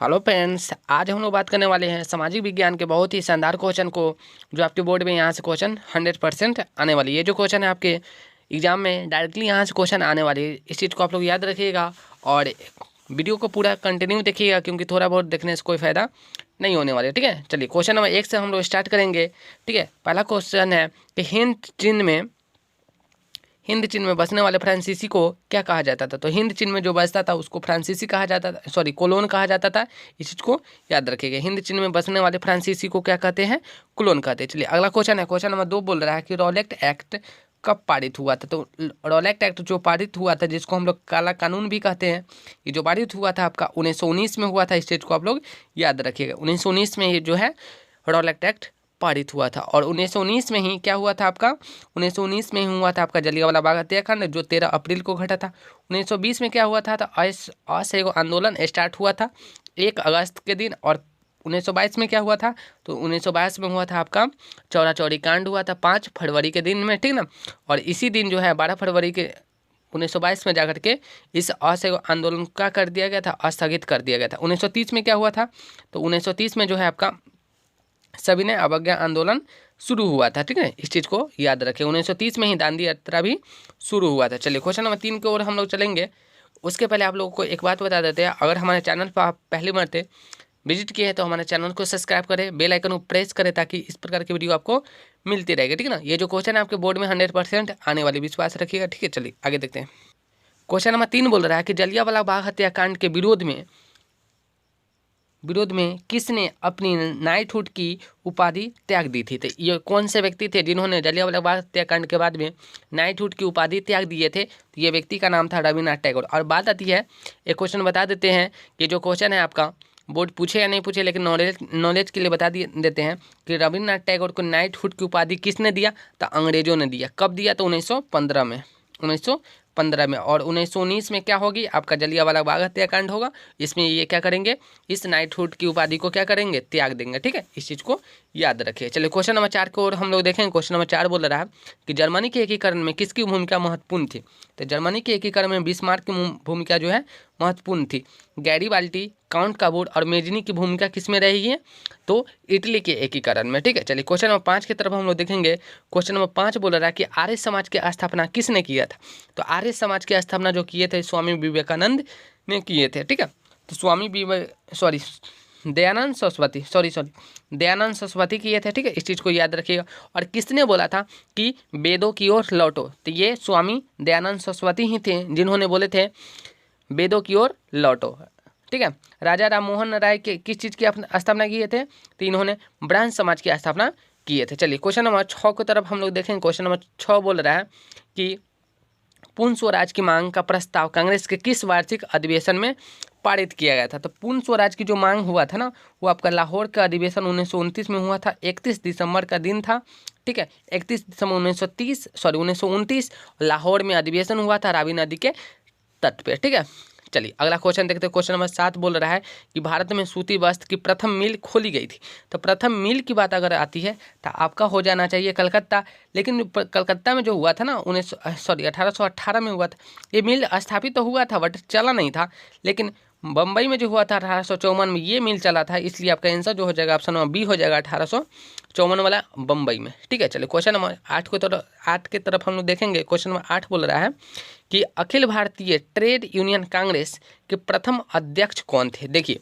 Hello friends, आज हम लोग बात करने वाले हैं सामाजिक विज्ञान के बहुत ही शानदार क्वेश्चन को, जो आपके बोर्ड में यहाँ से क्वेश्चन 100% आने वाली है। ये जो क्वेश्चन है आपके एग्जाम में डायरेक्टली यहाँ से क्वेश्चन आने वाली है। इस चीज़ को आप लोग याद रखिएगा और वीडियो को पूरा कंटिन्यू देखिएगा, क्योंकि थोड़ा बहुत देखने से कोई फ़ायदा नहीं होने वाले। ठीक है, चलिए क्वेश्चन नंबर 1 से हम लोग स्टार्ट करेंगे। ठीक है, पहला क्वेश्चन है कि हिंद चीन में बसने वाले फ्रांसीसी को क्या कहा जाता था। तो हिंद चीन में जो बसता था उसको फ्रांसीसी कहा जाता था, सॉरी कोलोन कहा जाता था। इस चीज़ को याद रखिएगा, हिंद चीन में बसने वाले फ्रांसीसी को क्या कहते हैं, कोलोन कहते हैं। चलिए अगला क्वेश्चन है, क्वेश्चन नंबर 2 बोल रहा है कि रॉलेट एक्ट कब पारित हुआ था। तो रॉलेट एक्ट जो पारित हुआ था, जिसको हम लोग काला कानून भी कहते हैं, ये जो पारित हुआ था आपका 1919 में हुआ था। इस चीज़ को आप लोग याद रखिएगा, 1919 में ये जो है रॉलेट एक्ट पारित हुआ था। और 1919 में ही क्या हुआ था आपका, 1919 में ही हुआ था आपका जलियांवाला बाग हत्याकांड, जो 13 अप्रैल को घटा था। 1920 में क्या हुआ था, तो असहयोग आंदोलन स्टार्ट हुआ था 1 अगस्त के दिन। और 1922 में क्या हुआ था, तो 1922 में हुआ था आपका चौरा चौरी कांड हुआ था 5 फरवरी के दिन में, ठीक ना। और इसी दिन जो है 12 फरवरी के 1922 में जाकर के इस असहयोग आंदोलन का कर दिया गया था, स्थगित कर दिया गया था। 1930 में क्या हुआ था, तो 1930 में जो है आपका सविनय अवज्ञा आंदोलन शुरू हुआ था। ठीक है, इस चीज़ को याद रखें, 1930 में ही दांडी यात्रा भी शुरू हुआ था। चलिए क्वेश्चन नंबर 3 की ओर हम लोग चलेंगे। उसके पहले आप लोगों को एक बात बता देते हैं, अगर हमारे चैनल पर आप पहली मरते विजिट किए हैं तो हमारे चैनल को सब्सक्राइब करें, बेल आइकन को प्रेस करें, ताकि इस प्रकार की वीडियो आपको मिलती रहेगी। ठीक है ना, ये जो क्वेश्चन है आपके बोर्ड में 100% आने वाली, विश्वास रखिएगा। ठीक है, चलिए आगे देखते हैं। क्वेश्चन नंबर 3 बोल रहा है कि जलियांवाला बाग हत्याकांड के विरोध में किसने अपनी नाइटहुड की उपाधि त्याग दी थी। तो ये कौन से व्यक्ति थे जिन्होंने जलियांवाला बाग हत्याकांड के बाद में नाइटहुड की उपाधि त्याग दिए थे। तो ये व्यक्ति का नाम था रविन्द्रनाथ टैगोर। और बात आती है, एक क्वेश्चन बता देते हैं कि जो क्वेश्चन है आपका बोर्ड पूछे या नहीं पूछे, लेकिन नॉलेज के लिए बता देते हैं कि रविन्द्रनाथ टैगोर को नाइटहुड की उपाधि किसने दिया, तो अंग्रेजों ने दिया। कब दिया, तो 1915 में, 1915 में। और 1919 में क्या होगी, आपका जलियांवाला बाग हत्याकांड होगा। इसमें ये क्या करेंगे, इस नाइटहुड की उपाधि को क्या करेंगे, त्याग देंगे। ठीक है, इस चीज़ को याद रखिए। चलिए क्वेश्चन नंबर 4 को और हम लोग देखेंगे। क्वेश्चन नंबर 4 बोल रहा है कि जर्मनी के एकीकरण में किसकी भूमिका महत्वपूर्ण थी। तो जर्मनी के एकीकरण में बिस्मार्क की भूमिका जो है महत्वपूर्ण थी। गैरीबाल्टी, काउंट काबूर और मेजनी की भूमिका किसमें रही है, तो इटली के एकीकरण में। ठीक है, चलिए क्वेश्चन नंबर 5 की तरफ हम लोग देखेंगे। क्वेश्चन नंबर 5 बोल रहा है कि आर्य समाज की स्थापना किसने किया था। तो आर्य समाज की स्थापना जो किए थे स्वामी विवेकानंद ने किए थे। ठीक है, तो दयानंद सरस्वती किए थे। ठीक है, इस चीज़ को याद रखिएगा। और किसने बोला था कि वेदों की ओर लौटो, तो ये स्वामी दयानंद सरस्वती ही थे जिन्होंने बोले थे वेदों की ओर लौटो। ठीक है, राजा राम मोहन राय के किस चीज़ की स्थापना किए थे, तो इन्होंने ब्राह्मण समाज की स्थापना किए थे। चलिए क्वेश्चन नंबर 6 की तरफ हम लोग देखेंगे। क्वेश्चन नंबर 6 बोल रहा है कि पूर्ण स्वराज की मांग का प्रस्ताव कांग्रेस के किस वार्षिक अधिवेशन में पारित किया गया था। तो पूर्ण स्वराज की जो मांग हुआ था ना, वो आपका लाहौर का अधिवेशन 1929 में हुआ था। 31 दिसंबर का दिन था। ठीक है, 31 दिसंबर 1929 लाहौर में अधिवेशन हुआ था, रावी नदी के तट पे। ठीक है, चलिए अगला क्वेश्चन देखते हैं। क्वेश्चन नंबर 7 बोल रहा है कि भारत में सूती वस्त्र की प्रथम मिल खोली गई थी। तो प्रथम मिल की बात अगर आती है तो आपका हो जाना चाहिए कलकत्ता। लेकिन कलकत्ता में जो हुआ था ना 1818 में हुआ था। ये मिल स्थापित तो हुआ था बट चला नहीं था। लेकिन बम्बई में जो हुआ था 1854 में ये मिल चला था। इसलिए आपका आंसर जो हो जाएगा ऑप्शन नंबर बी हो जाएगा, 1854 वाला बम्बई में। ठीक है, चलिए क्वेश्चन नंबर 8 की तरफ हम लोग देखेंगे। क्वेश्चन नंबर 8 बोल रहा है कि अखिल भारतीय ट्रेड यूनियन कांग्रेस के प्रथम अध्यक्ष कौन थे। देखिए,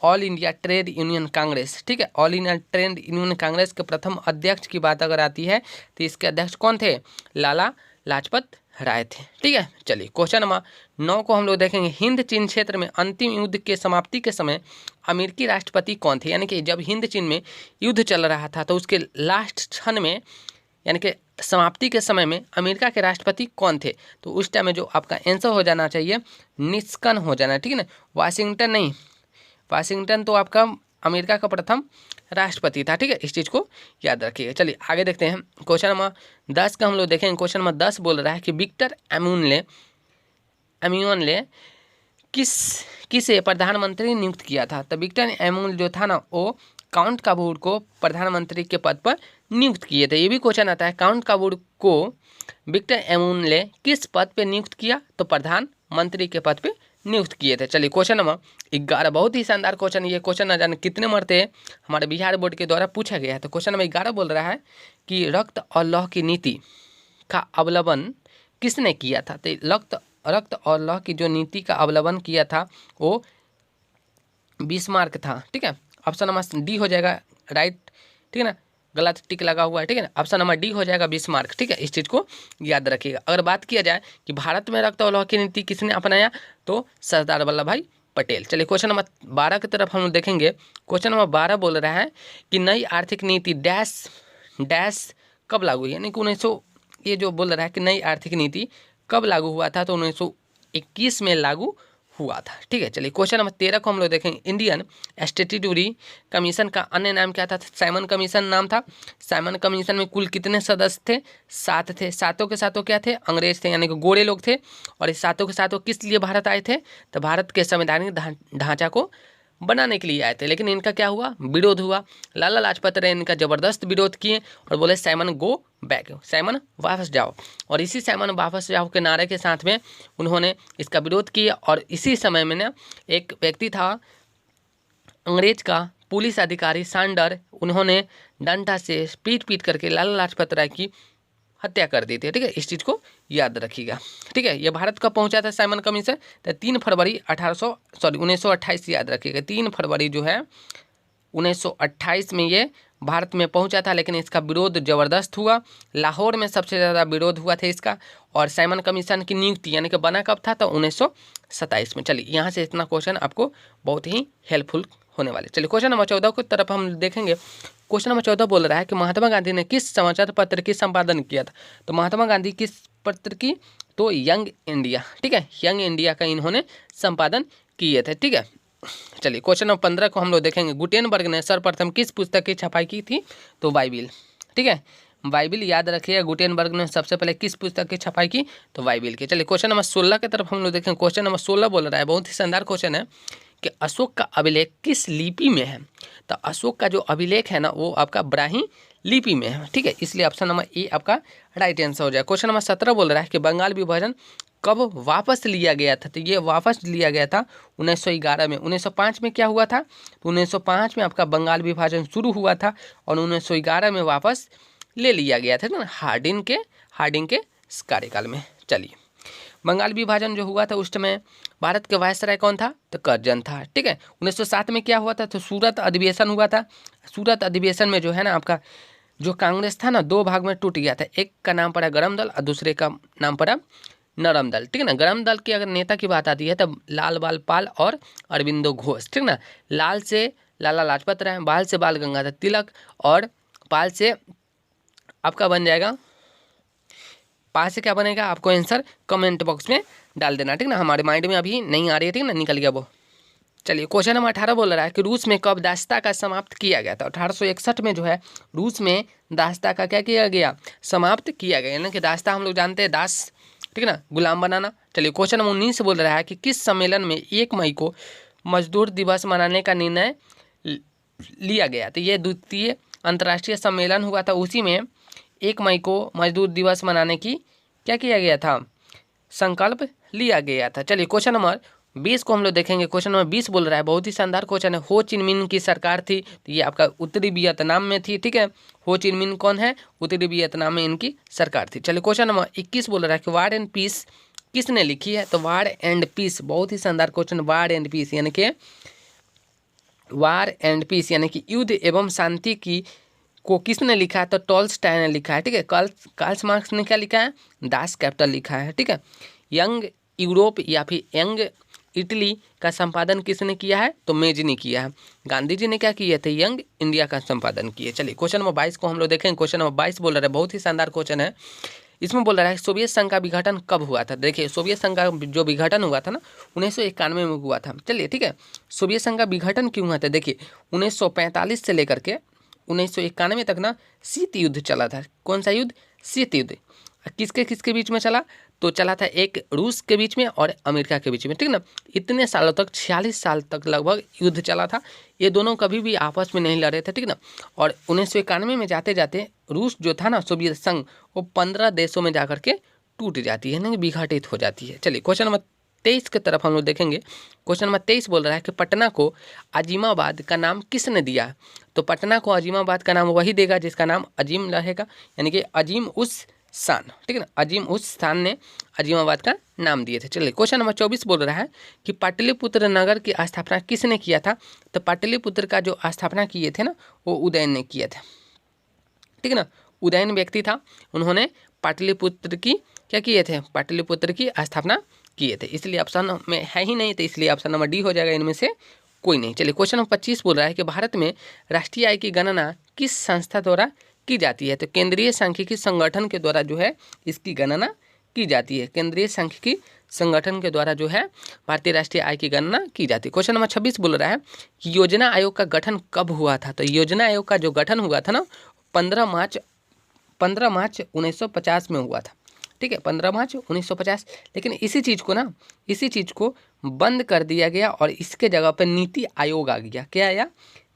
all India trade union Congress, ठीक है, all India trade union Congress के प्रथम अध्यक्ष की बात अगर आती है तो इसके अध्यक्ष कौन थे, लाला लाजपत राय थे। ठीक है, चलिए क्वेश्चन नंबर 9 को हम लोग देखेंगे। हिंद चीन क्षेत्र में अंतिम युद्ध के समाप्ति के समय अमेरिकी राष्ट्रपति कौन थे। यानी कि जब हिंद चीन में युद्ध चल रहा था तो उसके लास्ट क्षण में, यानी कि समाप्ति के समय में अमेरिका के राष्ट्रपति कौन थे। तो उस टाइम में जो आपका आंसर हो जाना चाहिए निस्कन हो जाना है। ठीक है ना, वाशिंगटन नहीं, वाशिंगटन तो आपका अमेरिका का प्रथम राष्ट्रपति था। ठीक है, इस चीज़ को याद रखिएगा। चलिए आगे देखते हैं। क्वेश्चन नंबर 10 का हम लोग देखेंगे। क्वेश्चन नंबर 10 बोल रहा है कि विक्टर एम्यूनले किसे प्रधानमंत्री नियुक्त किया था। तो विक्टर एम्यून जो था ना, वो काउंट काबूर को प्रधानमंत्री के पद पर नियुक्त किए थे। ये भी क्वेश्चन आता है, काउंट काबूर को विक्टर एम्यून किस पद पे नियुक्त किया, तो प्रधानमंत्री के पद पे नियुक्त किए थे। चलिए क्वेश्चन नंबर 11, बहुत ही शानदार क्वेश्चन, ये क्वेश्चन न जाने कितने मरते हैं हमारे बिहार बोर्ड के द्वारा पूछा गया है। तो क्वेश्चन नंबर 11 बोल रहा है कि रक्त और लौह की नीति का अवलंबन किसने किया था। तो रक्त और लौह की जो नीति का अवलंबन किया था वो बिस्मार्क था। ठीक है, ऑप्शन नंबर डी हो जाएगा राइट। ठीक है ना, गलत टिक लगा हुआ है। ठीक है ना, ऑप्शन नंबर डी हो जाएगा बिस्मार्क। ठीक है, इस चीज़ को याद रखिएगा। अगर बात किया जाए कि भारत में रक्त और लौह की नीति किसने अपनाया, तो सरदार वल्लभ भाई पटेल। चलिए क्वेश्चन नंबर 12 की तरफ हम देखेंगे। क्वेश्चन नंबर 12 बोल रहा है कि नई आर्थिक नीति डैश डैश कब लागू हुई, यानी कि 1900, ये जो बोल रहा है कि नई आर्थिक नीति कब लागू हुआ था, तो 1921 में लागू हुआ था। ठीक है, चलिए क्वेश्चन नंबर 13 को हम लोग देखेंगे। इंडियन स्टैट्यूटरी कमीशन का अन्य नाम क्या था, साइमन कमीशन नाम था। साइमन कमीशन में कुल कितने सदस्य थे, 7 थे। सातों के सातों क्या थे, अंग्रेज थे, यानी कि गोरे लोग थे। और इस सातों के सातों किस लिए भारत आए थे, तो भारत के संवैधानिक ढांचा को बनाने के लिए आए थे। लेकिन इनका क्या हुआ, विरोध हुआ। लाला लाजपत राय इनका जबरदस्त विरोध किए और बोले साइमन गो बैक, साइमन वापस जाओ। और इसी साइमन वापस जाओ के नारे के साथ में उन्होंने इसका विरोध किया। और इसी समय में ना एक व्यक्ति था अंग्रेज का पुलिस अधिकारी सांडर, उन्होंने डंडा से पीट करके लाला लाजपत राय की हत्या कर दी थी। ठीक है, इस चीज़ को याद रखिएगा। ठीक है, ये भारत कब पहुंचा था साइमन कमीशन, तो 3 फरवरी 1928 याद रखिएगा। 3 फरवरी जो है 1928 में ये भारत में पहुंचा था। लेकिन इसका विरोध ज़बरदस्त हुआ, लाहौर में सबसे ज़्यादा विरोध हुआ था इसका। और साइमन कमीशन की नियुक्ति यानी कि बना कब था, तो 1927 में। चलिए यहाँ से इतना क्वेश्चन आपको बहुत ही हेल्पफुल होने वाले। चलिए क्वेश्चन नंबर 14 की तरफ हम देखेंगे। क्वेश्चन नंबर 14 बोल रहा है कि महात्मा गांधी ने किस समाचार पत्र की संपादन किया था। तो महात्मा गांधी किस पत्र की, तो यंग इंडिया। ठीक है, यंग इंडिया का इन्होंने संपादन किए थे। ठीक है, चलिए क्वेश्चन नंबर 15 को हम लोग देखेंगे। गुटेनबर्ग ने सर्वप्रथम किस पुस्तक की छपाई की थी, तो बाइबिल। ठीक है, बाइबिल याद रखिएगा। गुटेनबर्ग ने सबसे पहले किस पुस्तक की छपाई की, तो बाइबिल की। चलिए क्वेश्चन नंबर 16 की तरफ हम लोग देखेंगे। क्वेश्चन नंबर 16 बोल रहा है, बहुत ही शानदार क्वेश्चन है कि अशोक का अभिलेख किस लिपि में है। तो अशोक का जो अभिलेख है ना वो आपका ब्राह्मी लिपि में है। ठीक है, इसलिए ऑप्शन नंबर ए आपका राइट आंसर हो जाए। क्वेश्चन नंबर 17 बोल रहा है कि बंगाल विभाजन कब वापस लिया गया था। तो ये वापस लिया गया था 1911 में। 1905 में क्या हुआ था, तो 1905 में आपका बंगाल विभाजन शुरू हुआ था और 1911 में वापस ले लिया गया था ना हार्डिंग के कार्यकाल में। चलिए, बंगाल विभाजन जो हुआ था उस समय भारत के वायसराय कौन था, तो कर्जन था। ठीक है, 1907 में क्या हुआ था, तो सूरत अधिवेशन हुआ था। सूरत अधिवेशन में जो है ना आपका जो कांग्रेस था ना 2 भाग में टूट गया था। एक का नाम पड़ा गरम दल और दूसरे का नाम पड़ा नरम दल। ठीक है ना, गरम दल की अगर नेता की बात आती है तो लाल बाल पाल और अरविंदो घोष। ठीक ना, लाल से लाला लाजपत राय, बाल से बाल गंगाधर तिलक और पाल से आपका बन जाएगा, पास से क्या बनेगा आपको आंसर कमेंट बॉक्स में डाल देना। ठीक ना, हमारे माइंड में अभी नहीं आ रही है। ठीक ना, निकल गया वो। चलिए क्वेश्चन नंबर 18 बोल रहा है कि रूस में कब दासता का समाप्त किया गया था। 1861 में जो है रूस में दासता का क्या किया गया, समाप्त किया गया। यानी कि दासता हम लोग जानते हैं दास, ठीक है ना, गुलाम बनाना। चलिए क्वेश्चन नंबर 19 बोल रहा है कि किस सम्मेलन में 1 मई को मजदूर दिवस मनाने का निर्णय लिया गया। तो ये द्वितीय अंतर्राष्ट्रीय सम्मेलन हुआ था, उसी में 1 मई को मजदूर दिवस मनाने की क्या किया गया था, संकल्प लिया गया था। चलिए क्वेश्चन नंबर 20 को हम लोग देखेंगे। क्वेश्चन नंबर 20 बोल रहा है, बहुत ही शानदार क्वेश्चन है। हो चिन मिन की सरकार थी, तो ये आपका उत्तरी वियतनाम में थी। ठीक है, हो चिन मिन कौन है, उत्तरी वियतनाम में इनकी सरकार थी। चलिए क्वेश्चन नंबर 21 बोल रहा है कि वार एंड पीस किसने लिखी है। तो वार एंड पीस, बहुत ही शानदार क्वेश्चन। वार एंड पीस यानी कि वार एंड पीस यानी कि युद्ध एवं शांति की को किसने लिखा है, तो टॉल्स्टॉय ने लिखा है। ठीक है, कार्ल मार्क्स ने क्या लिखा है, दास कैपिटल लिखा है। ठीक है, यंग यूरोप या फिर यंग इटली का संपादन किसने किया है, तो मेजी ने किया है। गांधी जी ने क्या किया थे, यंग इंडिया का संपादन किए। चलिए क्वेश्चन नंबर 22 को हम लोग देखेंगे। क्वेश्चन नंबर 22 बोल रहा है, बहुत ही शानदार क्वेश्चन है। इसमें बोल रहा है सोवियत संघ का विघटन कब हुआ था। देखिए सोवियत संघ का जो विघटन हुआ था ना 1991 में हुआ था। चलिए ठीक है, सोवियत संघ का विघटन क्यों हुआ था, देखिए 1945 से लेकर के 1991 तक ना शीत युद्ध चला था। कौन सा युद्ध, शीत युद्ध। किसके बीच में चला, तो चला था एक रूस के बीच में और अमेरिका के बीच में। ठीक ना, इतने सालों तक 46 साल तक लगभग युद्ध चला था। ये दोनों कभी भी आपस में नहीं लड़े थे। ठीक ना, और 1991 में जाते जाते रूस जो था ना सोवियत संघ, वो 15 देशों में जाकर के टूट जाती है, ना विघटित हो जाती है। चलिए क्वेश्चन नंबर 23 की तरफ हम लोग देखेंगे। क्वेश्चन नंबर 23 बोल रहा है कि पटना को अजीमाबाद का नाम किसने दिया। तो पटना को अजीमाबाद का नाम वही देगा जिसका नाम अजीम रहेगा, यानी कि अजीम उस शान, ठीक है ना, अजीम उस शान ने अजीमाबाद का नाम दिए थे। चलिए क्वेश्चन नंबर 24 बोल रहा है कि पाटलिपुत्र नगर की स्थापना किसने किया था। तो पाटलिपुत्र का जो स्थापना किए थे ना वो उदयन ने किए थे, ठीक है ना, उदयन व्यक्ति था, उन्होंने पाटलिपुत्र की क्या किए थे, पाटलिपुत्र की स्थापना किए थे। इसलिए ऑप्शन में है ही नहीं, तो इसलिए ऑप्शन नंबर डी हो जाएगा, इनमें से कोई नहीं। चलिए क्वेश्चन नंबर 25 बोल रहा है कि भारत में राष्ट्रीय आय की गणना किस संस्था द्वारा की जाती है। तो केंद्रीय सांख्यिकी संगठन के द्वारा जो है इसकी गणना की जाती है। केंद्रीय सांख्यिकी संगठन के द्वारा जो है भारतीय राष्ट्रीय आय की गणना की जाती है। क्वेश्चन नंबर 26 बोल रहा है कि योजना आयोग का गठन कब हुआ था। तो योजना आयोग का जो गठन हुआ था ना 15 मार्च 1950 में हुआ था, ठीक है, 15 मार्च 1950। लेकिन इसी चीज़ को बंद कर दिया गया और इसके जगह पर नीति आयोग आ गया। क्या आया,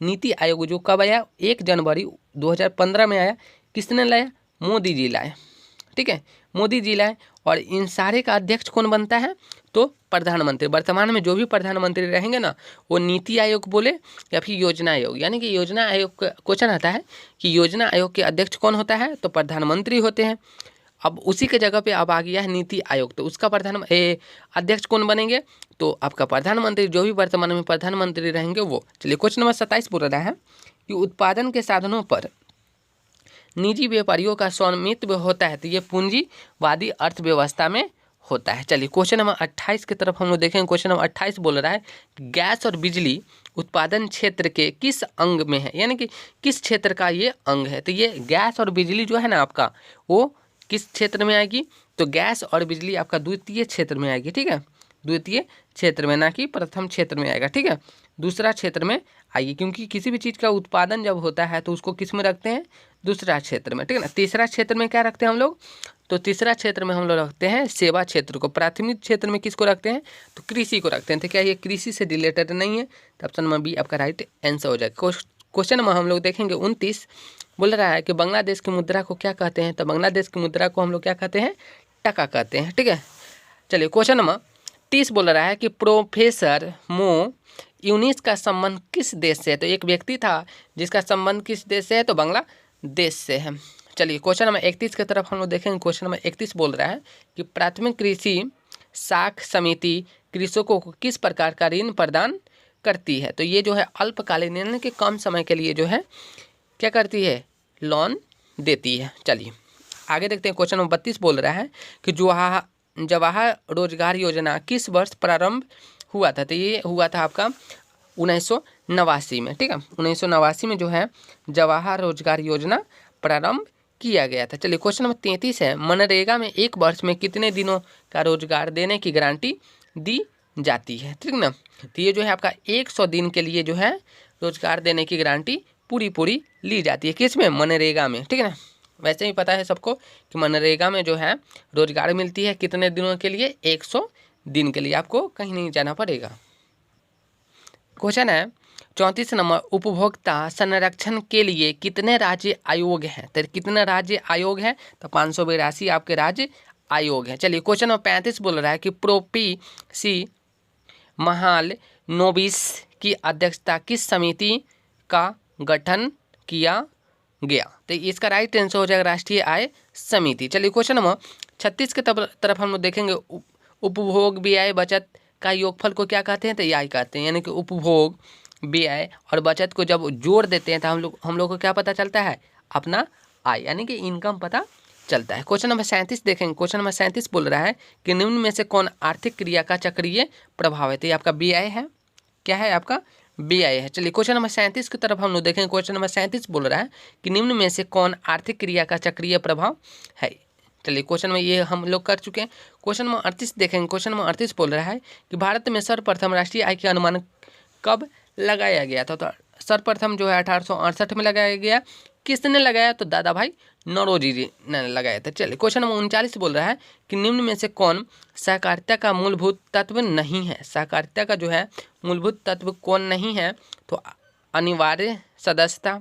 नीति आयोग, जो कब आया 1 जनवरी 2015 में आया। किसने लाया, मोदी जी लाए, ठीक है, मोदी जी लाए। और इन सारे का अध्यक्ष कौन बनता है, तो प्रधानमंत्री। वर्तमान में जो भी प्रधानमंत्री रहेंगे ना वो नीति आयोग बोले या फिर योजना आयोग, यानी कि योजना आयोग का क्वेश्चन आता है कि योजना आयोग के अध्यक्ष कौन होता है, तो प्रधानमंत्री होते हैं। अब उसी के जगह पे अब आ गया है नीति आयोग, तो उसका अध्यक्ष कौन बनेंगे, तो आपका प्रधानमंत्री, जो भी वर्तमान में प्रधानमंत्री रहेंगे वो। चलिए क्वेश्चन नंबर 27 बोल रहा है कि उत्पादन के साधनों पर निजी व्यापारियों का स्वामित्व होता है। तो ये पूंजीवादी अर्थव्यवस्था में होता है। चलिए क्वेश्चन नंबर 28 की तरफ हम लोग देखेंगे। क्वेश्चन नंबर 28 बोल रहा है गैस और बिजली उत्पादन क्षेत्र के किस अंग में है, यानी कि किस क्षेत्र का ये अंग है। तो ये गैस और बिजली जो है ना आपका वो किस क्षेत्र में आएगी, तो गैस और बिजली आपका द्वितीय क्षेत्र में आएगी, ठीक है, द्वितीय क्षेत्र में, ना कि प्रथम क्षेत्र में आएगा, ठीक है, दूसरा क्षेत्र में आइए, क्योंकि किसी भी चीज़ का उत्पादन जब होता है तो उसको किस में रखते हैं, दूसरा क्षेत्र में, ठीक है ना। तीसरा क्षेत्र में क्या रखते हैं हम लोग, तो तीसरा क्षेत्र में हम लोग रखते हैं सेवा क्षेत्र को। प्राथमिक क्षेत्र में किसको रखते हैं, तो कृषि को रखते हैं। तो क्या ये कृषि से रिलेटेड नहीं है, तो ऑप्शन नंबर बी आपका राइट आंसर हो जाएगा। क्वेश्चन नंबर हम लोग देखेंगे 29 बोल रहा है कि बांग्लादेश की मुद्रा को क्या कहते हैं। तो बांग्लादेश की मुद्रा को हम लोग क्या कहते हैं, टका कहते हैं, ठीक है। चलिए क्वेश्चन नंबर 30 बोल रहा है कि प्रोफेसर मो यूनिस का संबंध किस देश से है। तो एक व्यक्ति था जिसका संबंध किस देश से है, तो बांग्लादेश से है। चलिए क्वेश्चन नंबर 31 की तरफ हम लोग देखेंगे। क्वेश्चन नंबर 31 बोल रहा है कि प्राथमिक कृषि साख समिति कृषकों को किस प्रकार का ऋण प्रदान करती है। तो ये जो है अल्पकालीन, यानी कि कम समय के लिए जो है क्या करती है, लोन देती है। चलिए आगे देखते हैं। क्वेश्चन नंबर 32 बोल रहा है कि जवाहर रोजगार योजना किस वर्ष प्रारंभ हुआ था। तो ये हुआ था आपका 1989 में, ठीक है, 1989 में जो है जवाहर रोजगार योजना प्रारंभ किया गया था। चलिए क्वेश्चन नंबर 33 है, मनरेगा में एक वर्ष में कितने दिनों का रोजगार देने की गारंटी दी जाती है, ठीक ना। तो ये जो है आपका 100 दिन के लिए जो है रोजगार देने की गारंटी पूरी ली जाती है। किस में, मनरेगा में, ठीक है ना। वैसे ही पता है सबको कि मनरेगा में जो है रोजगार मिलती है कितने दिनों के लिए, 100 दिन के लिए, आपको कहीं नहीं जाना पड़ेगा। क्वेश्चन है 34 नंबर, उपभोक्ता संरक्षण के लिए कितने राज्य आयोग हैं। तो कितने राज्य आयोग हैं, तो 582 आपके राज्य आयोग हैं। चलिए क्वेश्चन नंबर 35 बोल रहा है कि प्रोपीसी महाल नोबिस की अध्यक्षता किस समिति का गठन किया गया। तो इसका राइट आंसर हो जाएगा राष्ट्रीय आय समिति। चलिए क्वेश्चन नंबर 36 के तरफ हम लोग देखेंगे। उपभोग व्यय बचत का योगफल को क्या कहते हैं, तो आय कहते हैं, यानी कि उपभोग व्यय और बचत को जब जोड़ देते हैं तो हम लोग को क्या पता चलता है, अपना आय, यानी कि इनकम पता चलता है। क्वेश्चन नंबर 37 देखेंगे। क्वेश्चन नंबर 37 बोल रहा है कि निम्न में से कौन आर्थिक क्रिया का चक्रीय प्रभाव है। तो ये आपका व्यय है, क्या है आपका व्यय है। चलिए क्वेश्चन नंबर 37 की तरफ हम लोग देखेंगे। क्वेश्चन नंबर 37 बोल रहा है कि निम्न में से कौन आर्थिक क्रिया का चक्रीय प्रभाव है। चलिए क्वेश्चन में ये हम लोग कर चुके हैं। क्वेश्चन नंबर 38 देखेंगे। क्वेश्चन नंबर 38 बोल रहा है कि भारत में सर्वप्रथम राष्ट्रीय आय के अनुमान कब लगाया गया था। तो सर्वप्रथम जो है 1868 में लगाया गया। किसने लगाया, तो दादा भाई नौरोजी जी ने लगाया था। चलिए क्वेश्चन नंबर 39 बोल रहा है कि निम्न में से कौन सहकारिता का मूलभूत तत्व नहीं है। सहकारिता का जो है मूलभूत तत्व कौन नहीं है, तो अनिवार्य सदस्यता,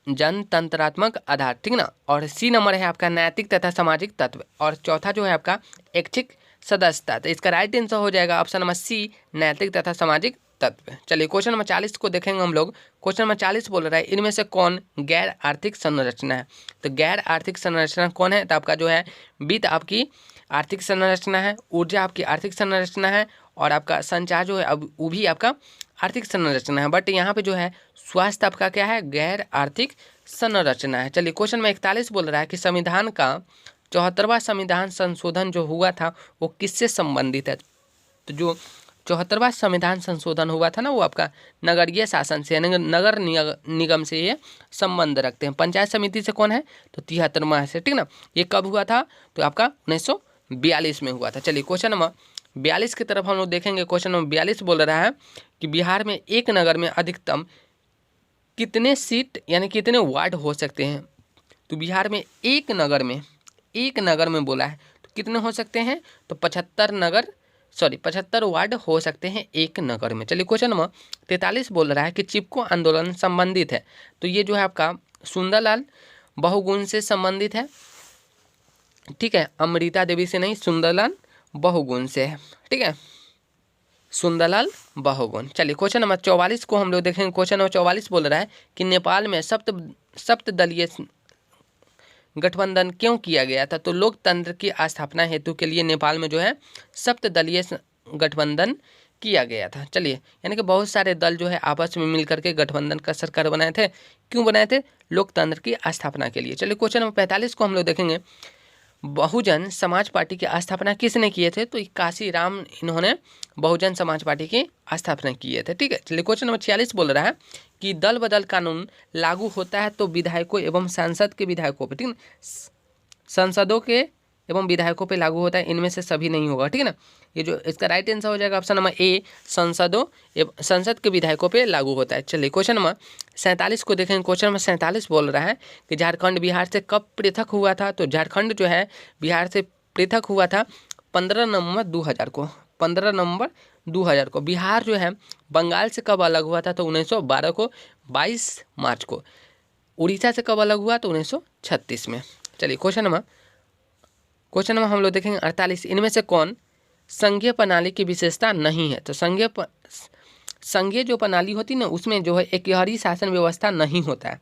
जनतंत्रात्मक आधार, ठीक ना। और सी नंबर है आपका नैतिक तथा सामाजिक तत्व, और चौथा जो है आपका ऐच्छिक सदस्यता। तो इसका राइट आंसर हो जाएगा ऑप्शन नंबर सी, नैतिक तथा सामाजिक तत्व। चलिए क्वेश्चन नंबर 40 को देखेंगे हम लोग। क्वेश्चन नंबर 40 बोल रहा है इनमें से कौन गैर आर्थिक संरचना है। तो गैर आर्थिक संरचना कौन है, तो आपका जो है वित्त आपकी आर्थिक संरचना है, ऊर्जा आपकी आर्थिक संरचना है, और आपका संचार जो है अब वो भी आपका आर्थिक संरचना है। बट यहाँ पे जो है स्वास्थ्य आपका क्या है, गैर आर्थिक संरचना है। चलिए क्वेश्चन में 41 बोल रहा है कि संविधान का 74वां संविधान संशोधन जो हुआ था वो किससे संबंधित है। तो जो 74वां संविधान संशोधन हुआ था ना वो आपका नगरीय शासन से, यानी नगर निगम से ये संबंध रखते हैं। पंचायत समिति से कौन है, तो 73वां से, ठीक ना। ये कब हुआ था, तो आपका 1942 में हुआ था। चलिए क्वेश्चन नंबर 42 की तरफ हम लोग देखेंगे। क्वेश्चन नंबर 42 बोल रहा है कि बिहार में एक नगर में अधिकतम कितने सीट यानी कितने वार्ड हो सकते हैं। तो बिहार में एक नगर में बोला है तो कितने हो सकते हैं, तो 75 वार्ड हो सकते हैं एक नगर में। चलिए क्वेश्चन नंबर 43 बोल रहा है कि चिपको आंदोलन संबंधित है। तो ये जो है आपका सुंदरलाल बहुगुण से संबंधित है, ठीक है, अमृता देवी से नहीं, सुंदरलाल बहुगुण से है, ठीक है, सुंदरलाल बहुगुण। चलिए क्वेश्चन नंबर 44 को हम लोग देखेंगे। क्वेश्चन नंबर 44 बोल रहा है कि नेपाल में सप्तदलीय गठबंधन क्यों किया गया था। तो लोकतंत्र की स्थापना हेतु के लिए नेपाल में जो है सप्तदलीय गठबंधन किया गया था। चलिए यानी कि बहुत सारे दल जो है आपस में मिलकर के गठबंधन का सरकार बनाए थे। क्यों बनाए थे, लोकतंत्र की स्थापना के लिए। चलिए क्वेश्चन नंबर 45 को हम लोग देखेंगे। बहुजन समाज पार्टी की स्थापना किसने किए थे, तो काशीराम इन्होंने बहुजन समाज पार्टी की स्थापना किए थे, ठीक है। चलिए क्वेश्चन नंबर 46 बोल रहा है कि दल बदल कानून लागू होता है तो विधायकों एवं सांसद के विधायकों पे, ठीक ना, सांसदों के एवं विधायकों पे लागू होता है, इनमें से सभी नहीं होगा, ठीक है ना। ये जो इसका राइट आंसर हो जाएगा ऑप्शन नंबर ए, संसद के विधायकों पे लागू होता है। चलिए क्वेश्चन नंबर 47 को देखेंगे। क्वेश्चन नंबर 47 बोल रहा है कि झारखंड बिहार से कब पृथक हुआ था। तो झारखंड जो है बिहार से पृथक हुआ था 15 नवंबर 2000 को, 15 नवंबर 2000 को। बिहार जो है बंगाल से कब अलग हुआ था, तो 1912 को, 22 मार्च को। उड़ीसा से कब अलग हुआ, तो 1936 में। चलिए क्वेश्चन नंबर हम लोग देखेंगे 48। इनमें से कौन संघीय प्रणाली की विशेषता नहीं है। तो संघीय जो प्रणाली होती है ना उसमें जो है एकहरी शासन व्यवस्था नहीं होता है।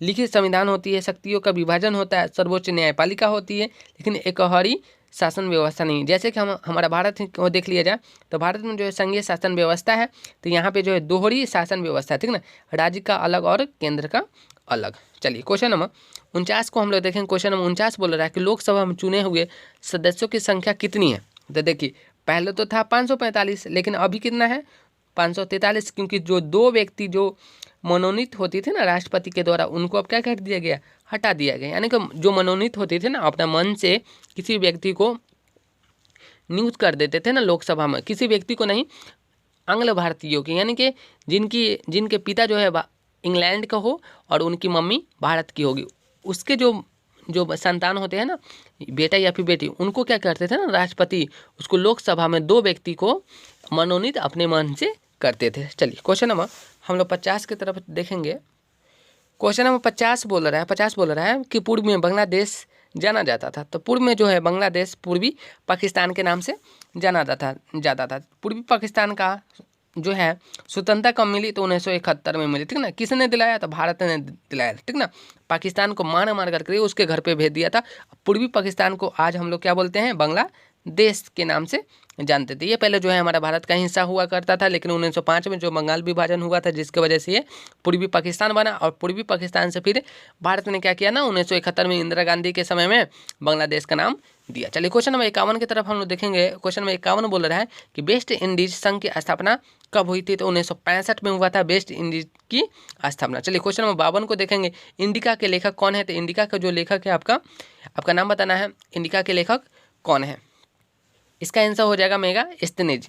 लिखित संविधान होती है, शक्तियों का विभाजन होता है, सर्वोच्च न्यायपालिका होती है, लेकिन एकहरी शासन व्यवस्था नहीं। जैसे कि हमारा भारत को देख लिया जाए तो भारत में जो है संघीय शासन व्यवस्था है, तो यहाँ पे जो है दोहरी शासन व्यवस्था है, ठीक ना, राज्य का अलग और केंद्र का अलग। चलिए क्वेश्चन नंबर 49 को हम लोग देखेंगे। क्वेश्चन नंबर 49 बोल रहा है कि लोकसभा में चुने हुए सदस्यों की संख्या कितनी है। तो देखिए पहले तो था 545, लेकिन अभी कितना है, 543, क्योंकि जो दो व्यक्ति जो मनोनीत होती थी ना राष्ट्रपति के द्वारा, उनको अब क्या कर दिया गया, हटा दिया गया। यानी कि जो मनोनीत होती थी ना अपना मन से किसी व्यक्ति को नियुक्त कर देते थे ना लोकसभा में, किसी व्यक्ति को नहीं, आंग्ल भारतीयों की, यानी कि जिनके पिता जो है इंग्लैंड का हो और उनकी मम्मी भारत की होगी, उसके जो संतान होते हैं ना, बेटा या फिर बेटी, उनको क्या करते थे ना राष्ट्रपति, उसको लोकसभा में दो व्यक्ति को मनोनीत अपने मन से करते थे। चलिए क्वेश्चन नंबर हम लोग 50 की तरफ देखेंगे। क्वेश्चन नंबर 50 बोल रहा है कि पूर्व में बांग्लादेश जाना जाता था। तो पूर्व में जो है बांग्लादेश पूर्वी पाकिस्तान के नाम से जाना जाता था। पूर्वी पाकिस्तान का जो है स्वतंत्रता कब मिली, तो 1971 में मिली, ठीक ना। किसने दिलाया, तो भारत ने दिलाया, ठीक ना। पाकिस्तान को मार करके उसके घर पे भेज दिया था। पूर्वी पाकिस्तान को आज हम लोग क्या बोलते हैं, बांग्लादेश के नाम से जानते थे। ये पहले जो है हमारा भारत का हिस्सा हुआ करता था, लेकिन 1905 में जो बंगाल विभाजन हुआ था, जिसकी वजह से ये पूर्वी पाकिस्तान बना, और पूर्वी पाकिस्तान से फिर भारत ने क्या किया ना 1971 में इंदिरा गांधी के समय में बांग्लादेश का नाम दिया। चलिए क्वेश्चन नंबर 51 की तरफ हम लोग देखेंगे। क्वेश्चन नंबर 51 बोल रहा है कि वेस्ट इंडीज संघ की स्थापना कब हुई थी। तो 1965 में हुआ था वेस्ट इंडीज की स्थापना। चलिए क्वेश्चन नंबर 52 को देखेंगे। इंडिका के लेखक कौन है। तो इंडिका का जो लेखक है आपका नाम बताना है। इंडिका के लेखक कौन है। इसका आंसर हो जाएगा मेगास्थनीज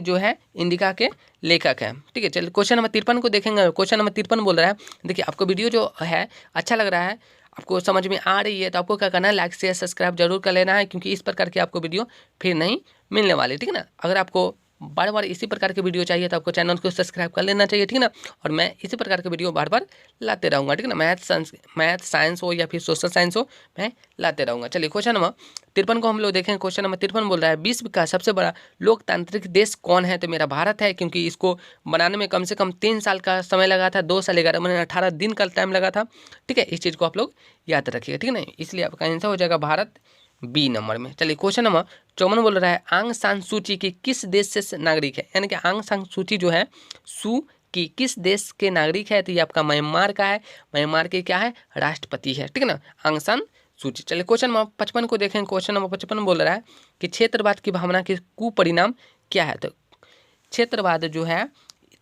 जो है इंडिका के लेखक है, ठीक है। चलिए क्वेश्चन नंबर 53 को देखेंगे। क्वेश्चन नंबर 53 बोल रहा है, देखिए आपको वीडियो जो है अच्छा लग रहा है, आपको समझ में आ रही है, तो आपको क्या करना है, लाइक शेयर सब्सक्राइब जरूर कर लेना है, क्योंकि इस प्रकार की आपको वीडियो फिर नहीं मिलने वाली, ठीक है ना। अगर आपको बार बार इसी प्रकार के वीडियो चाहिए तो आपको चैनल को सब्सक्राइब कर लेना चाहिए, ठीक है ना। और मैं इसी प्रकार के वीडियो बार बार लाते रहूँगा, ठीक है ना। मैथ साइंस हो या फिर सोशल साइंस हो, मैं लाते रहूँगा। चलिए क्वेश्चन नंबर 53 को हम लोग देखें। क्वेश्चन नंबर 53 बोल रहा है विश्व का सबसे बड़ा लोकतांत्रिक देश कौन है? तो मेरा भारत है, क्योंकि इसको बनाने में कम से कम 3 साल का समय लगा था, 2 साल 11 महीने 18 दिन का टाइम लगा था, ठीक है। इस चीज़ को आप लोग याद रखिएगा, ठीक है ना। इसलिए आपका आंसर हो जाएगा भारत, बी नंबर में। चलिए क्वेश्चन नंबर 54 बोल रहा है आंग सान सू की किस देश से नागरिक है? यानी कि आंग सान सू जो है सू की किस देश के नागरिक है? तो ये आपका म्यांमार का है। म्यांमार के क्या है? राष्ट्रपति है, ठीक है ना, आंग सान सू की। चलिए क्वेश्चन नंबर 55 को देखें। क्वेश्चन नंबर 55 बोल रहा है कि क्षेत्रवाद की भावना के कुपरिणाम क्या है? तो क्षेत्रवाद जो है,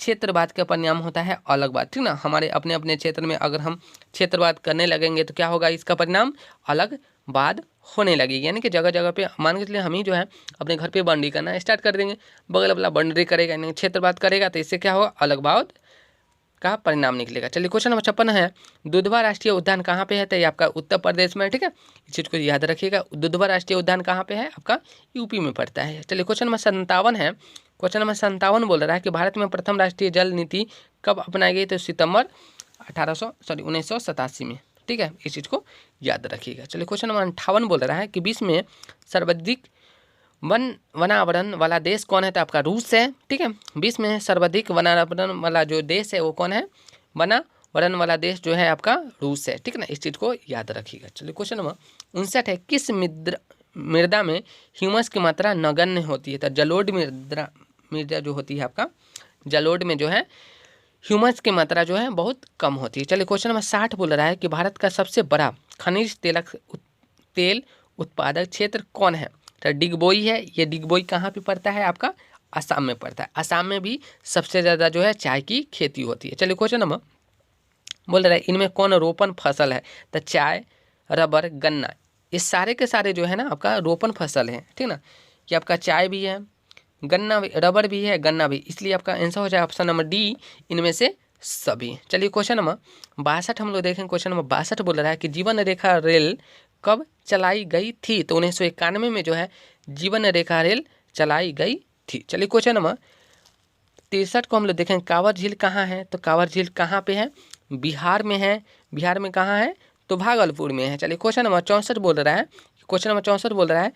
क्षेत्रवाद का परिणाम होता है अलगवाद, ठीक ना। हमारे अपने अपने क्षेत्र में अगर हम क्षेत्रवाद करने लगेंगे तो क्या होगा? इसका परिणाम अलगवाद होने लगेगी। यानी कि जगह जगह पे मान के चलिए हम ही जो है अपने घर पे बाउंड्री करना स्टार्ट कर देंगे, बगल वाला बाउंड्री करेगा, यानी क्षेत्रवाद करेगा, तो इससे क्या होगा? अलगवाद का परिणाम निकलेगा। चलिए क्वेश्चन नंबर 56 है दुधवा राष्ट्रीय उद्यान कहाँ पे है? तो ये आपका उत्तर प्रदेश में है, ठीक है। इस चीज़ को याद रखिएगा। दुधवा राष्ट्रीय उद्यान कहाँ पे है? आपका यूपी में पड़ता है। चलिए क्वेश्चन नंबर 57 है। क्वेश्चन नंबर 57 बोल रहा है कि भारत में प्रथम राष्ट्रीय जल नीति कब अपनाई गई? तो सितंबर 1987 में, ठीक है। इस चीज़ को याद रखिएगा। चलिए क्वेश्चन नंबर 58 बोल रहा है कि विश्व में सर्वाधिक वनावरण वाला देश कौन है? तो आपका रूस है, ठीक है। विश्व में सर्वाधिक वनावरण वाला जो देश है वो कौन है? वनावरण वाला देश जो है आपका रूस है, ठीक है ना। इस चीज़ को याद रखिएगा। चलिए क्वेश्चन नंबर 59 है किस मृदा में ह्यूमस की मात्रा नगण्य होती है? तो जलोढ़ मृदा जो होती है आपका, जलोढ़ में जो है ह्यूमस की मात्रा जो है बहुत कम होती है। चलिए क्वेश्चन नंबर 60 बोल रहा है कि भारत का सबसे बड़ा खनिज तेल उत्पादक क्षेत्र कौन है? तो डिगबोई है। ये डिगबोई कहाँ पे पड़ता है? आपका असम में पड़ता है। असम में भी सबसे ज़्यादा जो है चाय की खेती होती है। चलिए क्वेश्चन नंबर बोल रहा है इनमें कौन रोपण फसल है? तो चाय, रबर, गन्ना, ये सारे के सारे जो है ना आपका रोपण फसल है, ठीक ना। कि आपका चाय भी है, गन्ना भी, रबर भी है, गन्ना भी, इसलिए आपका आंसर हो जाए ऑप्शन नंबर डी, इनमें से सभी। चलिए क्वेश्चन नंबर 62 हम लोग देखें। क्वेश्चन नंबर 62 बोल रहा है कि जीवन रेखा रेल कब चलाई गई थी? तो 1991 में जो है जीवन रेखा रेल चलाई गई थी। चलिए क्वेश्चन नंबर 63 को हम लोग देखें। कांवर झील कहाँ है? तो कांवर झील कहाँ पे है? बिहार में है। बिहार में कहाँ है? तो भागलपुर में है। चलिए क्वेश्चन नंबर 64 बोल रहा है, क्वेश्चन नंबर 64 बोल रहा है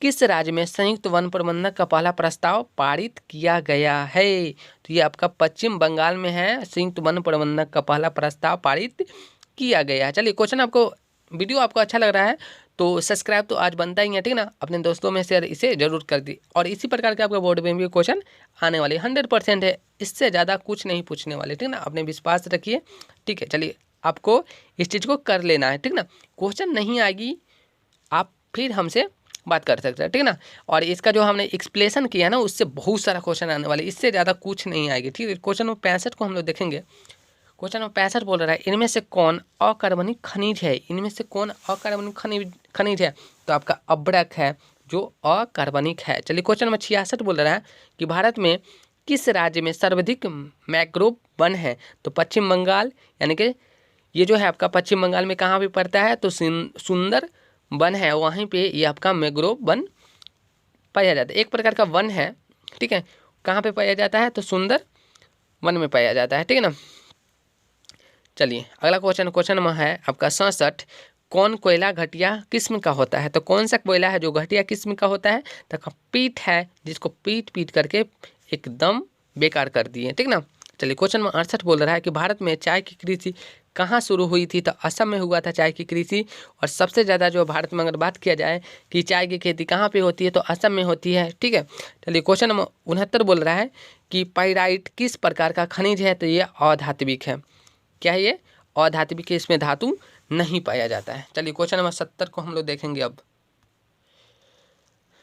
किस राज्य में संयुक्त वन प्रबंधन का पहला प्रस्ताव पारित किया गया है? तो ये आपका पश्चिम बंगाल में है। संयुक्त वन प्रबंधन का पहला प्रस्ताव पारित किया गया है। चलिए क्वेश्चन आपको वीडियो आपको अच्छा लग रहा है तो सब्सक्राइब तो आज बनता ही है, ठीक ना। अपने दोस्तों में शेयर इसे जरूर कर दी। और इसी प्रकार के आपके बोर्ड में भी क्वेश्चन आने वाले 100% है, इससे ज़्यादा कुछ नहीं पूछने वाले, ठीक ना। अपने विश्वास रखिए, ठीक है। चलिए आपको इस चीज़ को कर लेना है, ठीक ना। क्वेश्चन नहीं आएगी आप फिर हमसे बात कर सकते हैं, ठीक है ना। और इसका जो हमने एक्सप्लेनेशन किया ना उससे बहुत सारा क्वेश्चन आने वाले, इससे ज़्यादा कुछ नहीं आएगी, ठीक है। क्वेश्चन नंबर 65 को हम लोग देखेंगे। क्वेश्चन नंबर 65 बोल रहा है इनमें से कौन अकार्बनिक खनिज है? इनमें से कौन अकार्बनिक खनिज है? तो आपका अब्रक है जो अकार्बनिक है। चलिए क्वेश्चन नंबर 66 बोल रहा है कि भारत में किस राज्य में सर्वाधिक मैंग्रोव वन है? तो पश्चिम बंगाल, यानी कि ये जो है आपका पश्चिम बंगाल में कहाँ पे पड़ता है? तो सुंदर वन है, वहीं पे ये आपका मैंग्रोव वन पाया जाता है। एक प्रकार का वन है, ठीक है। कहाँ पे पाया जाता है? तो सुंदर वन में पाया जाता है, ठीक है ना। चलिए अगला क्वेश्चन नंबर है आपका 67 कौन कोयला घटिया किस्म का होता है? तो कौन सा कोयला है जो घटिया किस्म का होता है? तो पीट है, जिसको पीट करके एकदम बेकार कर दिए, ठीक ना। चलिए क्वेश्चन नंबर 68 बोल रहा है कि भारत में चाय की कृषि कहाँ शुरू हुई थी? तो असम में हुआ था चाय की कृषि। और सबसे ज़्यादा जो भारत में अगर बात किया जाए कि चाय की खेती कहाँ पे होती है तो असम में होती है, ठीक है। चलिए क्वेश्चन नंबर 69 बोल रहा है कि पाइराइट किस प्रकार का खनिज है? तो ये अधात्विक है। क्या है ये? अधात्विक है, इसमें धातु नहीं पाया जाता है। चलिए क्वेश्चन नंबर 70 को हम लोग देखेंगे। अब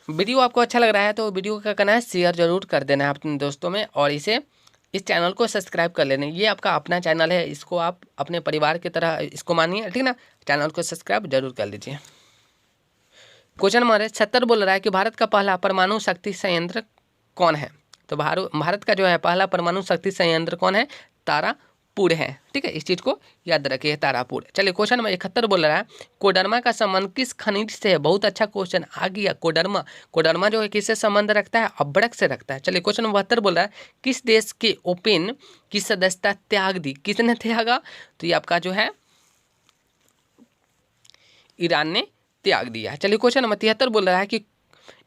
वीडियो आपको अच्छा लग रहा है तो वीडियो का करना है शेयर जरूर कर देना है अपने दोस्तों में, और इस चैनल को सब्सक्राइब कर लेना। ये आपका अपना चैनल है, इसको आप अपने परिवार की तरह इसको मानिए, ठीक ना। चैनल को सब्सक्राइब जरूर कर लीजिए। क्वेश्चन नंबर 70 बोल रहा है कि भारत का पहला परमाणु शक्ति संयंत्र कौन है? तो भारत का जो है पहला परमाणु शक्ति संयंत्र कौन है? तारापुर तारापुर है। ठीक है, इस चीज़ को याद रखिए, तारापुर। चलिए क्वेश्चन नंबर 71 बोल रहा है कोडरमा का संबंध किस खनिज से है। बहुत अच्छा क्वेश्चन आ गया। कोडरमा जो है किससे संबंध रखता है, अभ्रक से रखता है। चलिए क्वेश्चन नंबर 72 बोल रहा है किस देश के ओपेन की सदस्यता त्याग दी। किसने त्यागा, तो ये आपका जो है ईरान ने त्याग दिया है। चलिए क्वेश्चन नंबर 73 बोल रहा है कि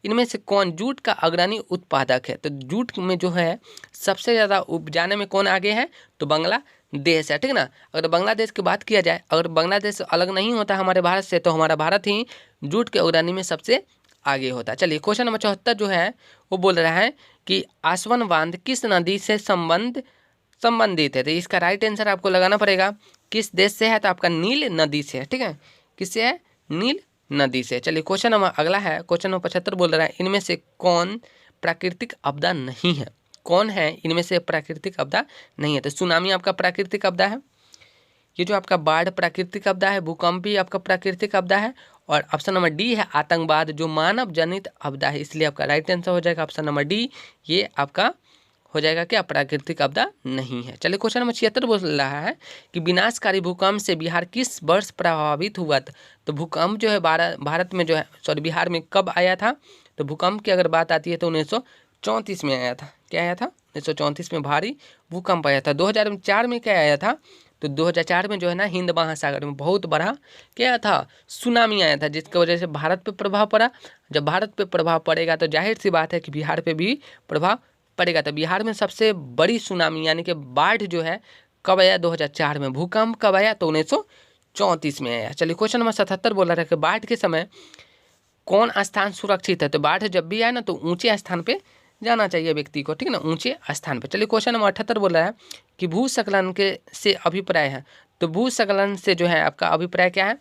इनमें से कौन जूट का अग्रणी उत्पादक है। तो जूट में जो है सबसे ज़्यादा उपजाने में कौन आगे है, तो बांग्लादेश है। ठीक है ना। अगर बांग्लादेश की बात किया जाए, अगर बांग्लादेश अलग नहीं होता हमारे भारत से, तो हमारा भारत ही जूट के अग्रणी में सबसे आगे होता। चलिए क्वेश्चन नंबर 74 जो है वो बोल रहा है कि आसवन बांध किस नदी से संबंधित है। तो इसका राइट आंसर आपको लगाना पड़ेगा किस देश से है, तो आपका नील नदी से है। ठीक है, किससे है, नील नदी से। चलिए क्वेश्चन नंबर अगला है, क्वेश्चन नंबर 75 बोल रहा है इनमें से कौन प्राकृतिक आपदा नहीं है। कौन है इनमें से प्राकृतिक आपदा नहीं है। तो सुनामी आपका प्राकृतिक आपदा है, ये जो आपका बाढ़ प्राकृतिक आपदा है, भूकंप भी आपका प्राकृतिक आपदा है, और ऑप्शन नंबर डी है आतंकवाद जो मानव जनित आपदा है। इसलिए आपका राइट आंसर हो जाएगा ऑप्शन नंबर डी, ये आपका हो जाएगा क्या, प्राकृतिक आपदा नहीं है। चलिए क्वेश्चन नंबर 76 बोल रहा है कि विनाशकारी भूकंप से बिहार किस वर्ष प्रभावित हुआ था। तो भूकंप जो है भारत में जो है बिहार में कब आया था। तो भूकंप की अगर बात आती है तो 1934 में आया था। क्या आया था, 1934 में भारी भूकंप आया था। 2004 में क्या आया था, तो 2004 में जो है ना हिंद महासागर में बहुत बड़ा क्या था, सुनामी आया था, जिसकी वजह से भारत पे प्रभाव पड़ा। जब भारत पे प्रभाव पड़ेगा तो जाहिर सी बात है कि बिहार पे भी प्रभाव पड़ेगा। तो बिहार में सबसे बड़ी सुनामी यानी कि बाढ़ जो है कब आया, 2004 में। भूकंप कब आया, तो 1934 में आया। चलिए क्वेश्चन नंबर 77 बोला था कि बाढ़ के समय कौन स्थान सुरक्षित है। तो बाढ़ जब भी आए ना तो ऊंचे स्थान पे जाना चाहिए व्यक्ति को। ठीक है ना, ऊंचे स्थान पे। चलिए क्वेश्चन नंबर 78 बोल रहा है कि भूस्खलन के से अभिप्राय है। तो भूस्खलन से जो है आपका अभिप्राय क्या है,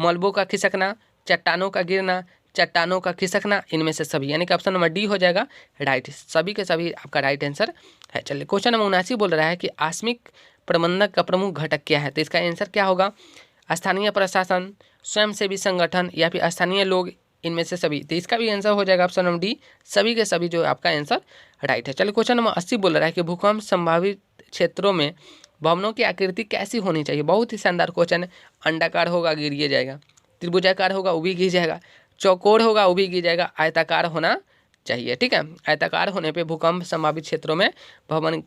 मलबों का खिसकना, चट्टानों का गिरना, चट्टानों का खिसकना, इनमें से सभी, यानी कि ऑप्शन नंबर डी हो जाएगा राइट। सभी के सभी आपका राइट आंसर है। चलिए क्वेश्चन नंबर 79 बोल रहा है कि आकस्मिक प्रबंधक का प्रमुख घटक क्या है। तो इसका आंसर क्या होगा, स्थानीय प्रशासन, स्वयंसेवी संगठन या फिर स्थानीय लोग, इनमें से सभी। तो इसका भी आंसर हो जाएगा ऑप्शन नंबर डी, सभी के सभी जो आपका आंसर राइट है। चलिए क्वेश्चन नंबर 80 बोल रहा है कि भूकंप संभावित क्षेत्रों में भवनों की आकृति कैसी होनी चाहिए। बहुत ही शानदार क्वेश्चन है। अंडाकार होगा गिर जाएगा, त्रिभुजाकार होगा वो भी गिर जाएगा, चौकोर होगा वो भी गिर जाएगा, आयताकार होना चाहिए। ठीक है, आयताकार होने पे भूकंप संभावित क्षेत्रों में भवन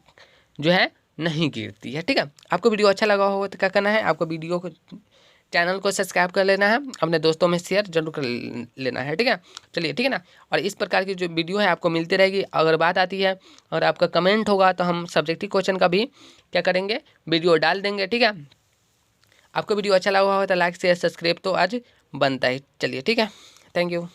जो है नहीं गिरती है। ठीक है, आपको वीडियो अच्छा लगा हो तो क्या करना है, आपको वीडियो को चैनल को सब्सक्राइब कर लेना है, अपने दोस्तों में शेयर जरूर कर लेना है। ठीक है, चलिए ठीक है ना। और इस प्रकार की जो वीडियो है आपको मिलती रहेगी। अगर बात आती है और आपका कमेंट होगा तो हम सब्जेक्टिव क्वेश्चन का भी क्या करेंगे, वीडियो डाल देंगे। ठीक है, आपको वीडियो अच्छा लगा हो तो लाइक शेयर सब्सक्राइब तो आज बनता है। चलिए ठीक है, थैंक यू।